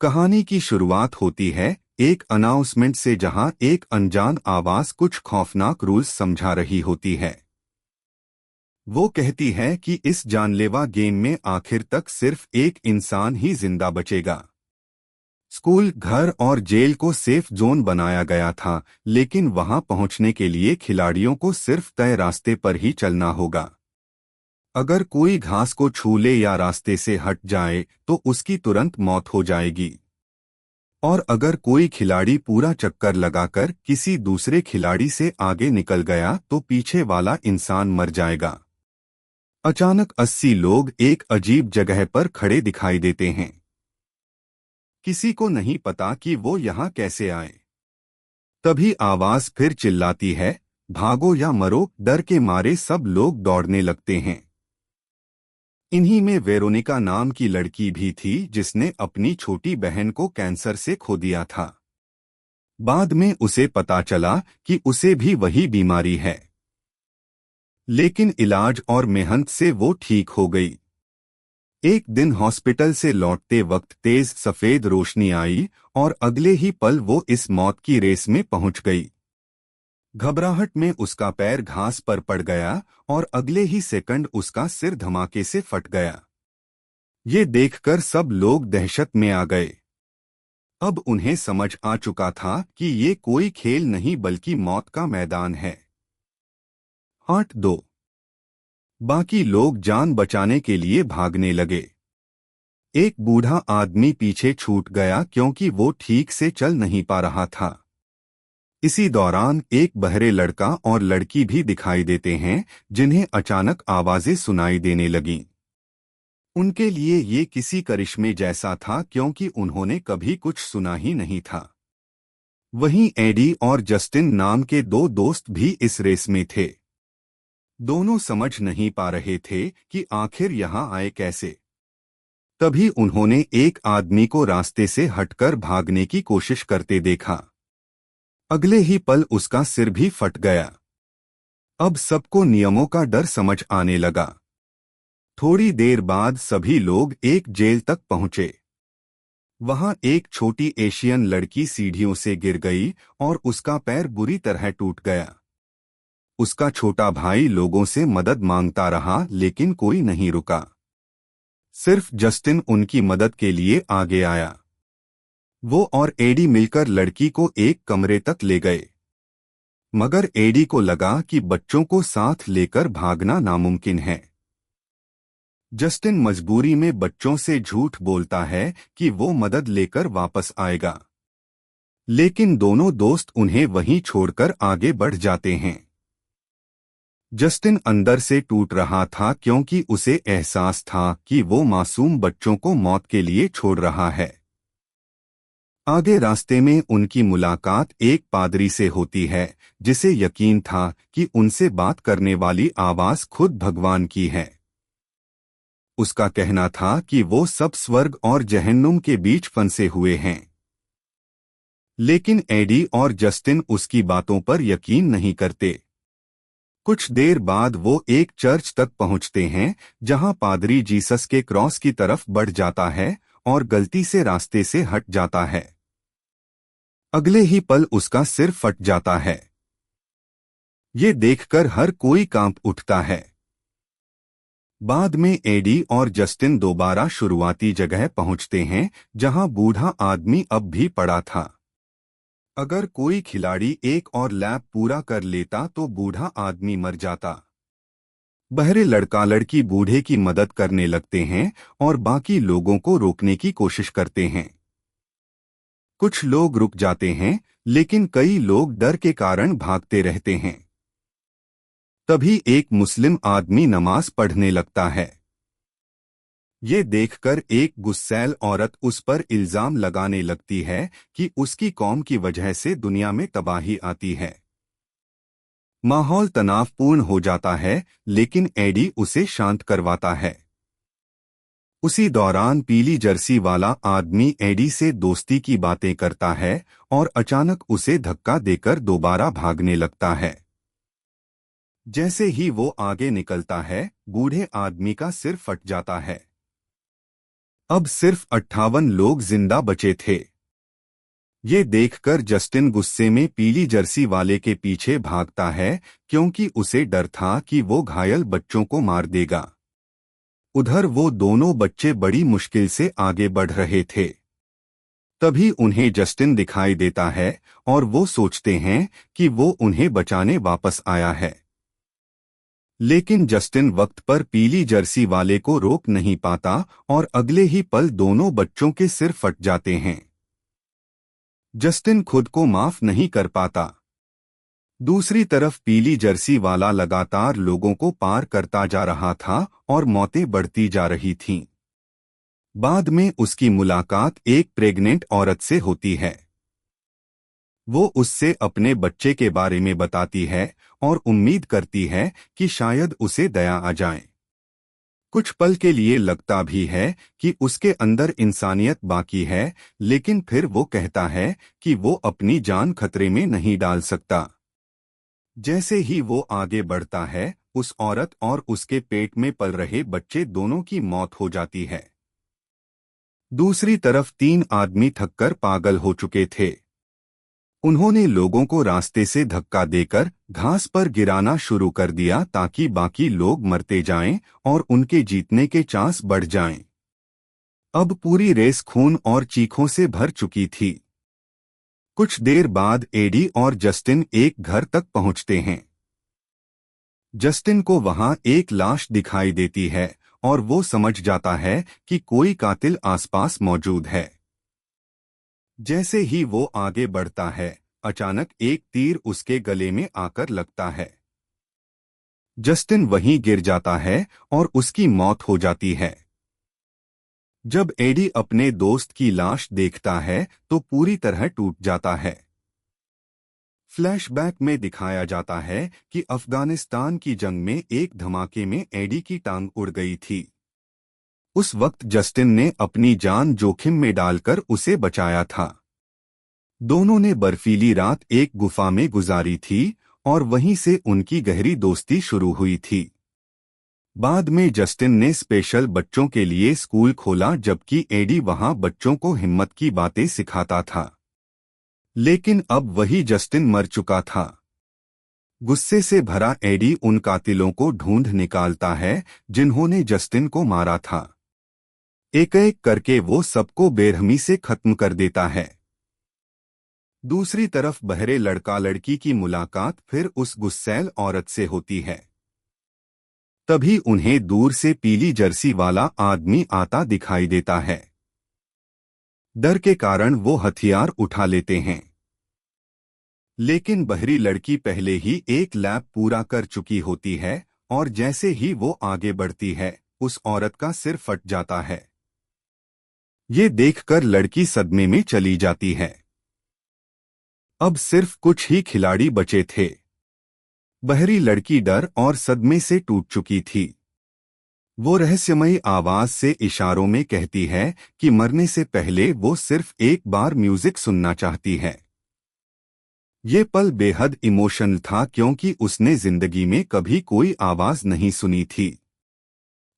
कहानी की शुरुआत होती है एक अनाउंसमेंट से जहां एक अनजान आवाज कुछ खौफनाक रूल्स समझा रही होती है। वो कहती है कि इस जानलेवा गेम में आखिर तक सिर्फ एक इंसान ही जिंदा बचेगा। स्कूल, घर और जेल को सेफ जोन बनाया गया था, लेकिन वहां पहुंचने के लिए खिलाड़ियों को सिर्फ तय रास्ते पर ही चलना होगा। अगर कोई घास को छू ले या रास्ते से हट जाए तो उसकी तुरंत मौत हो जाएगी। और अगर कोई खिलाड़ी पूरा चक्कर लगाकर किसी दूसरे खिलाड़ी से आगे निकल गया तो पीछे वाला इंसान मर जाएगा। अचानक 80 लोग एक अजीब जगह पर खड़े दिखाई देते हैं। किसी को नहीं पता कि वो यहाँ कैसे आए। तभी आवाज फिर चिल्लाती है, भागो या मरो। डर के मारे सब लोग दौड़ने लगते हैं। इन्हीं में वेरोनिका नाम की लड़की भी थी जिसने अपनी छोटी बहन को कैंसर से खो दिया था। बाद में उसे पता चला कि उसे भी वही बीमारी है, लेकिन इलाज और मेहनत से वो ठीक हो गई। एक दिन हॉस्पिटल से लौटते वक्त तेज सफेद रोशनी आई और अगले ही पल वो इस मौत की रेस में पहुंच गई। घबराहट में उसका पैर घास पर पड़ गया और अगले ही सेकंड उसका सिर धमाके से फट गया। ये देखकर सब लोग दहशत में आ गए। अब उन्हें समझ आ चुका था कि ये कोई खेल नहीं बल्कि मौत का मैदान है। पार्ट 2। बाकी लोग जान बचाने के लिए भागने लगे। एक बूढ़ा आदमी पीछे छूट गया क्योंकि वो ठीक से चल नहीं पा रहा था। इसी दौरान एक बहरे लड़का और लड़की भी दिखाई देते हैं जिन्हें अचानक आवाजें सुनाई देने लगीं। उनके लिए ये किसी करिश्मे जैसा था क्योंकि उन्होंने कभी कुछ सुना ही नहीं था। वहीं एडी और जस्टिन नाम के दो दोस्त भी इस रेस में थे। दोनों समझ नहीं पा रहे थे कि आखिर यहाँ आए कैसे। तभी उन्होंने एक आदमी को रास्ते से हटकर भागने की कोशिश करते देखा। अगले ही पल उसका सिर भी फट गया। अब सबको नियमों का डर समझ आने लगा। थोड़ी देर बाद सभी लोग एक जेल तक पहुंचे। वहां एक छोटी एशियन लड़की सीढ़ियों से गिर गई और उसका पैर बुरी तरह टूट गया। उसका छोटा भाई लोगों से मदद मांगता रहा लेकिन कोई नहीं रुका। सिर्फ जस्टिन उनकी मदद के लिए आगे आया। वो और एडी मिलकर लड़की को एक कमरे तक ले गए, मगर एडी को लगा कि बच्चों को साथ लेकर भागना नामुमकिन है। जस्टिन मजबूरी में बच्चों से झूठ बोलता है कि वो मदद लेकर वापस आएगा, लेकिन दोनों दोस्त उन्हें वहीं छोड़कर आगे बढ़ जाते हैं। जस्टिन अंदर से टूट रहा था क्योंकि उसे एहसास था कि वो मासूम बच्चों को मौत के लिए छोड़ रहा है। आगे रास्ते में उनकी मुलाकात एक पादरी से होती है जिसे यकीन था कि उनसे बात करने वाली आवाज खुद भगवान की है। उसका कहना था कि वो सब स्वर्ग और जहन्नुम के बीच फंसे हुए हैं। लेकिन एडी और जस्टिन उसकी बातों पर यकीन नहीं करते। कुछ देर बाद वो एक चर्च तक पहुंचते हैं जहां पादरी जीसस के क्रॉस की तरफ बढ़ जाता है और गलती से रास्ते से हट जाता है। अगले ही पल उसका सिर फट जाता है। ये देखकर हर कोई कांप उठता है। बाद में एडी और जस्टिन दोबारा शुरुआती जगह पहुंचते हैं जहां बूढ़ा आदमी अब भी पड़ा था। अगर कोई खिलाड़ी एक और लैप पूरा कर लेता तो बूढ़ा आदमी मर जाता। बहरे लड़का लड़की बूढ़े की मदद करने लगते हैं और बाकी लोगों को रोकने की कोशिश करते हैं। कुछ लोग रुक जाते हैं लेकिन कई लोग डर के कारण भागते रहते हैं। तभी एक मुस्लिम आदमी नमाज पढ़ने लगता है। ये देखकर एक गुस्सैल औरत उस पर इल्जाम लगाने लगती है कि उसकी कौम की वजह से दुनिया में तबाही आती है। माहौल तनावपूर्ण हो जाता है लेकिन एडी उसे शांत करवाता है। उसी दौरान पीली जर्सी वाला आदमी एडी से दोस्ती की बातें करता है और अचानक उसे धक्का देकर दोबारा भागने लगता है। जैसे ही वो आगे निकलता है, बूढ़े आदमी का सिर फट जाता है। अब सिर्फ 58 लोग जिंदा बचे थे। ये देखकर जस्टिन गुस्से में पीली जर्सी वाले के पीछे भागता है, क्योंकि उसे डर था कि वो घायल बच्चों को मार देगा। उधर वो दोनों बच्चे बड़ी मुश्किल से आगे बढ़ रहे थे। तभी उन्हें जस्टिन दिखाई देता है और वो सोचते हैं कि वो उन्हें बचाने वापस आया है। लेकिन जस्टिन वक्त पर पीली जर्सी वाले को रोक नहीं पाता और अगले ही पल दोनों बच्चों के सिर फट जाते हैं। जस्टिन खुद को माफ नहीं कर पाता। दूसरी तरफ पीली जर्सी वाला लगातार लोगों को पार करता जा रहा था और मौतें बढ़ती जा रही थीं। बाद में उसकी मुलाकात एक प्रेग्नेंट औरत से होती है। वो उससे अपने बच्चे के बारे में बताती है और उम्मीद करती है कि शायद उसे दया आ जाए। कुछ पल के लिए लगता भी है कि उसके अंदर इंसानियत बाकी है, लेकिन फिर वो कहता है कि वो अपनी जान खतरे में नहीं डाल सकता। जैसे ही वो आगे बढ़ता है, उस औरत और उसके पेट में पल रहे बच्चे दोनों की मौत हो जाती है। दूसरी तरफ 3 आदमी थककर पागल हो चुके थे। उन्होंने लोगों को रास्ते से धक्का देकर घास पर गिराना शुरू कर दिया ताकि बाकी लोग मरते जाएं और उनके जीतने के चांस बढ़ जाएं। अब पूरी रेस खून और चीखों से भर चुकी थी। कुछ देर बाद एडी और जस्टिन एक घर तक पहुंचते हैं। जस्टिन को वहां एक लाश दिखाई देती है और वो समझ जाता है कि कोई कातिल आसपास मौजूद है। जैसे ही वो आगे बढ़ता है, अचानक एक तीर उसके गले में आकर लगता है। जस्टिन वहीं गिर जाता है और उसकी मौत हो जाती है। जब एडी अपने दोस्त की लाश देखता है तो पूरी तरह टूट जाता है। फ्लैशबैक में दिखाया जाता है कि अफगानिस्तान की जंग में एक धमाके में एडी की टांग उड़ गई थी। उस वक्त जस्टिन ने अपनी जान जोखिम में डालकर उसे बचाया था। दोनों ने बर्फीली रात एक गुफा में गुजारी थी और वहीं से उनकी गहरी दोस्ती शुरू हुई थी। बाद में जस्टिन ने स्पेशल बच्चों के लिए स्कूल खोला, जबकि एडी वहां बच्चों को हिम्मत की बातें सिखाता था। लेकिन अब वही जस्टिन मर चुका था। गुस्से से भरा एडी उन कातिलों को ढूंढ निकालता है जिन्होंने जस्टिन को मारा था। एक एक करके वो सबको बेरहमी से खत्म कर देता है। दूसरी तरफ बहरे लड़का लड़की की मुलाकात फिर उस गुस्सैल औरत से होती है। तभी उन्हें दूर से पीली जर्सी वाला आदमी आता दिखाई देता है। डर के कारण वो हथियार उठा लेते हैं। लेकिन बहरी लड़की पहले ही एक लैप पूरा कर चुकी होती है और जैसे ही वो आगे बढ़ती है, उस औरत का सिर फट जाता है। ये देखकर लड़की सदमे में चली जाती है। अब सिर्फ कुछ ही खिलाड़ी बचे थे। बहरी लड़की डर और सदमे से टूट चुकी थी। वो रहस्यमयी आवाज से इशारों में कहती है कि मरने से पहले वो सिर्फ एक बार म्यूजिक सुनना चाहती है। ये पल बेहद इमोशनल था क्योंकि उसने जिंदगी में कभी कोई आवाज नहीं सुनी थी।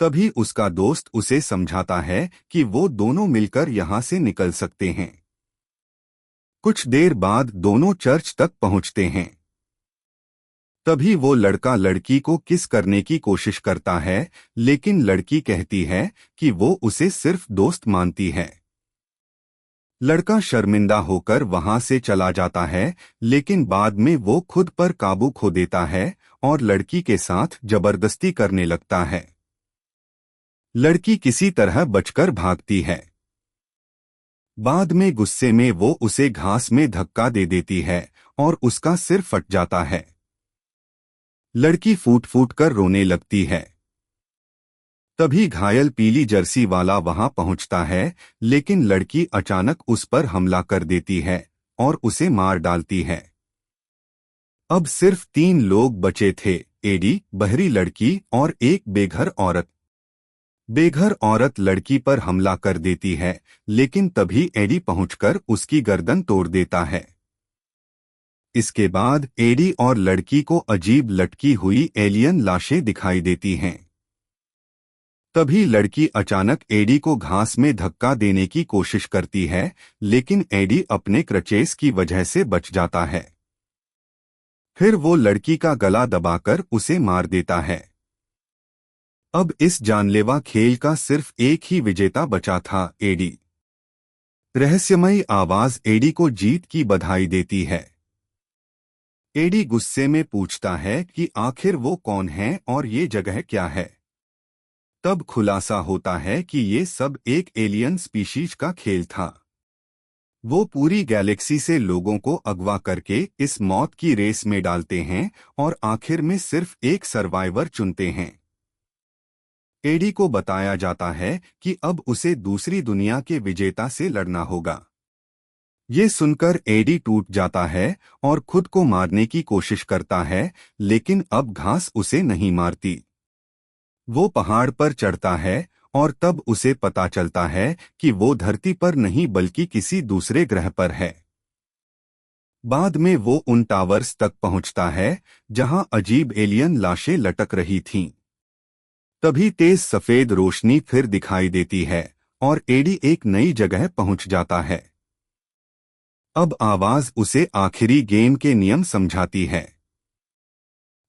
तभी उसका दोस्त उसे समझाता है कि वो दोनों मिलकर यहाँ से निकल सकते हैं। कुछ देर बाद दोनों चर्च तक पहुंचते हैं। तभी वो लड़का लड़की को किस करने की कोशिश करता है, लेकिन लड़की कहती है कि वो उसे सिर्फ दोस्त मानती है। लड़का शर्मिंदा होकर वहां से चला जाता है, लेकिन बाद में वो खुद पर काबू खो देता है और लड़की के साथ जबरदस्ती करने लगता है। लड़की किसी तरह बचकर भागती है। बाद में गुस्से में वो उसे घास में धक्का दे देती है और उसका सिर फट जाता है। लड़की फूट फूट कर रोने लगती है। तभी घायल पीली जर्सी वाला वहां पहुंचता है, लेकिन लड़की अचानक उस पर हमला कर देती है और उसे मार डालती है। अब सिर्फ 3 लोग बचे थे, एडी, बहरी लड़की और एक बेघर औरत। बेघर औरत लड़की पर हमला कर देती है, लेकिन तभी एडी पहुंचकर उसकी गर्दन तोड़ देता है। इसके बाद एडी और लड़की को अजीब लटकी हुई एलियन लाशें दिखाई देती हैं। तभी लड़की अचानक एडी को घास में धक्का देने की कोशिश करती है, लेकिन एडी अपने क्रचेस की वजह से बच जाता है। फिर वो लड़की का गला दबाकर उसे मार देता है। अब इस जानलेवा खेल का सिर्फ एक ही विजेता बचा था, एडी। रहस्यमयी आवाज एडी को जीत की बधाई देती है। एडी गुस्से में पूछता है कि आखिर वो कौन है और ये जगह क्या है। तब खुलासा होता है कि ये सब एक एलियन स्पीशीज का खेल था। वो पूरी गैलेक्सी से लोगों को अगवा करके इस मौत की रेस में डालते हैं और आखिर में सिर्फ एक सर्वाइवर चुनते हैं। एडी को बताया जाता है कि अब उसे दूसरी दुनिया के विजेता से लड़ना होगा। ये सुनकर एडी टूट जाता है और खुद को मारने की कोशिश करता है, लेकिन अब घास उसे नहीं मारती। वो पहाड़ पर चढ़ता है और तब उसे पता चलता है कि वो धरती पर नहीं बल्कि किसी दूसरे ग्रह पर है। बाद में वो उन टावर्स तक पहुंचता है जहां अजीब एलियन लाशें लटक रही थीं। तभी तेज सफेद रोशनी फिर दिखाई देती है और एडी एक नई जगह पहुंच जाता है। अब आवाज उसे आखिरी गेम के नियम समझाती है।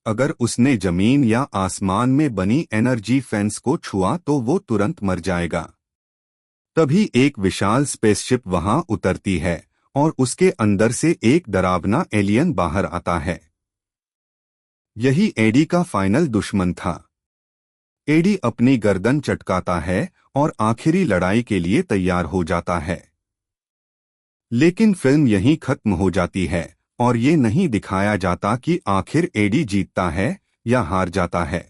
अगर उसने जमीन या आसमान में बनी एनर्जी फेंस को छुआ तो वो तुरंत मर जाएगा। तभी एक विशाल स्पेसशिप वहां उतरती है और उसके अंदर से एक डरावना एलियन बाहर आता है। यही एडी का फाइनल दुश्मन था। एडी अपनी गर्दन चटकाता है और आखिरी लड़ाई के लिए तैयार हो जाता है। लेकिन फिल्म यहीं खत्म हो जाती है और ये नहीं दिखाया जाता कि आखिर एडी जीतता है या हार जाता है।